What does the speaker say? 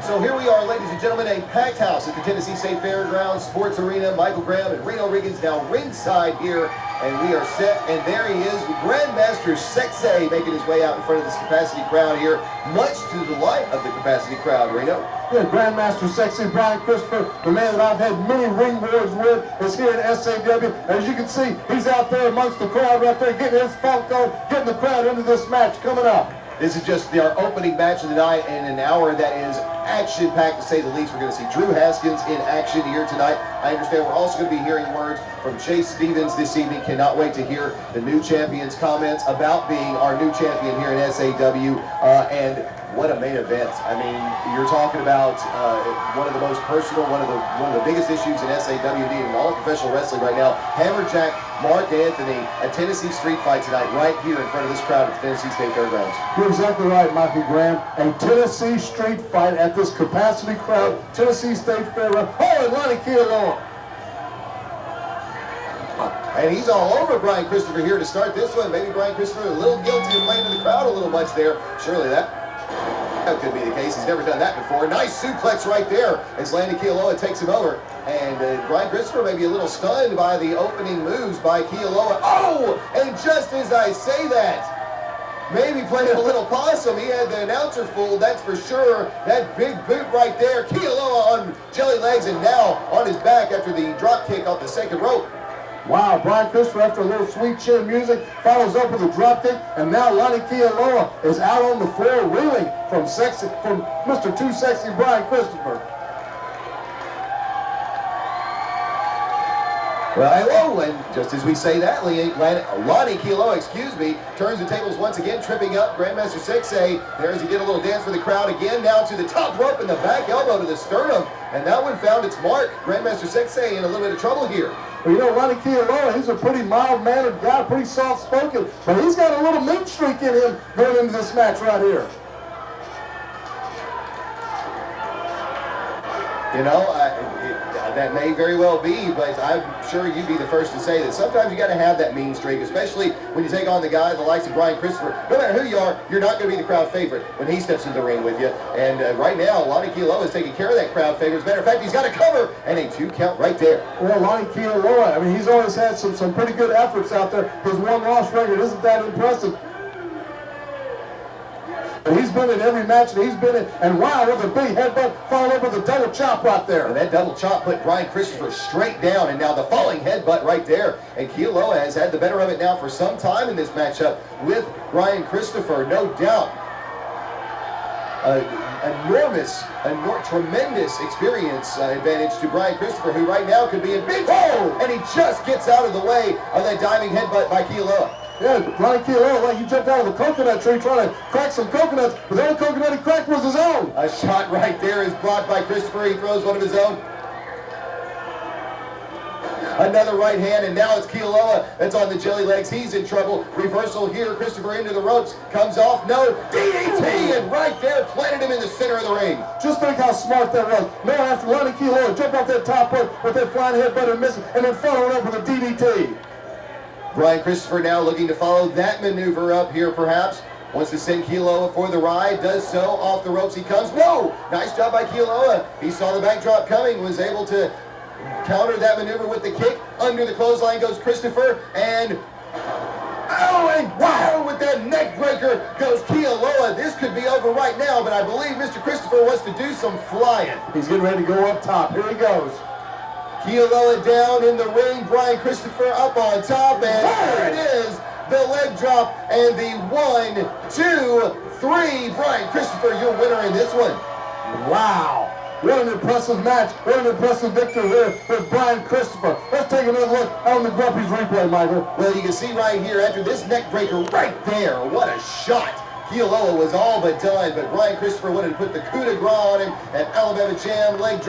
So here we are, ladies and gentlemen, a packed house at the Tennessee State Fairgrounds Sports Arena. Michael Graham and Reno Riggins now ringside here, and we are set. And there he is, Grandmaster Sexay, making his way out in front of this capacity crowd here, much to the delight of the capacity crowd. Reno? Yeah, Grandmaster Sexy Brian Christopher, the man that I've had many ring wars with, is here in SAW. As you can see, he's out there amongst the crowd right there, getting his funk on, getting the crowd into this match coming up. This is just our opening match of the night, and an hour that is action-packed, to say the least. We're going to see Drew Haskins in action here tonight. I understand we're also going to be hearing words from Chase Stevens this evening. Cannot wait to hear the new champion's comments about being our new champion here in SAW. And what a main event. I mean, you're talking about one of the most personal, one of the biggest issues in SAWD and all of professional wrestling right now. Hammerjack Mark Anthony, a Tennessee street fight tonight right here in front of this crowd at the Tennessee State Fairgrounds. You're exactly right, Michael Graham. A Tennessee street fight at this capacity crowd, Tennessee State Fairgrounds. Oh, and Lani Kealoha. And he's all over Brian Christopher here to start this one. Maybe Brian Christopher a little guilty of playing to the crowd a little much there. Surely that could be the case. He's never done that before. Nice suplex right there as Lani Kealoha takes him over. And Brian Christopher may be a little stunned by the opening moves by Kealoha. Oh! And just as I say that, maybe playing a little possum. He had the announcer fooled, that's for sure. That big boot right there. Kealoha on jelly legs and now on his back after the drop kick off the second rope. Wow, Brian Christopher, after a little sweet chin music, follows up with a drop kick, and now Lani Kealoha is out on the floor reeling from Mr. Too Sexy Brian Christopher. Well, hello, and just as we say that, Lani Kealoha, turns the tables once again, tripping up Grandmaster Sexay. There as he did a little dance for the crowd again, now to the top rope and the back elbow to the sternum. And that one found its mark. Grandmaster Sexay in a little bit of trouble here. Well, you know, Lani Kealoha, he's a pretty mild-mannered guy, pretty soft-spoken, but he's got a little meat streak in him going into this match right here. You know, that may very well be, but I'm sure you'd be the first to say that sometimes you got to have that mean streak, especially when you take on the guy the likes of Brian Christopher. No matter who you are, you're not going to be the crowd favorite when he steps in the ring with you. And right now, Lani Kealoha is taking care of that crowd favorite. As a matter of fact, he's got a cover and a 2 count right there. Well, Lani Kealoha, I mean, he's always had some pretty good efforts out there. His one-loss record isn't that impressive. He's been in every match that he's been in, and wow, with a big headbutt, followed up with a double chop right there. And that double chop put Brian Christopher straight down, and now the falling headbutt right there. And Kealoha has had the better of it now for some time in this matchup with Brian Christopher, no doubt. Tremendous experience advantage to Brian Christopher, who right now could be in big trouble, and he just gets out of the way of that diving headbutt by Kealoha. Yeah, Lani Kealoha, like he jumped out of a coconut tree trying to crack some coconuts, but the only coconut he cracked was his own. A shot right there is blocked by Christopher. He throws one of his own. Another right hand, and now it's Kealoha that's on the jelly legs. He's in trouble. Reversal here. Christopher into the ropes. Comes off. No. DDT, and right there planted him in the center of the ring. Just think how smart that was. Now after Lani Kealoha jumped off that top rope with that flying headbutt and missing, and then followed up with a DDT. Brian Christopher now looking to follow that maneuver up here, perhaps. Wants to send Kealoha for the ride. Does so. Off the ropes he comes. No! Nice job by Kealoha. He saw the backdrop coming. Was able to counter that maneuver with the kick. Under the clothesline goes Christopher. And oh, and wow! With that neck breaker goes Kealoha. This could be over right now, but I believe Mr. Christopher wants to do some flying. He's getting ready to go up top. Here he goes. Kealoha down in the ring, Brian Christopher up on top, and there it is, the leg drop, and the 1, 2, 3. Brian Christopher, your winner in this one. Wow, what an impressive match, what an impressive victory here with Brian Christopher. Let's take another look on the Grumpy's replay, Michael. Well, you can see right here, after this neck breaker right there, what a shot. Kealoha was all but done, but Brian Christopher wanted to put the coup de grace on him, and Alabama Jam leg drop.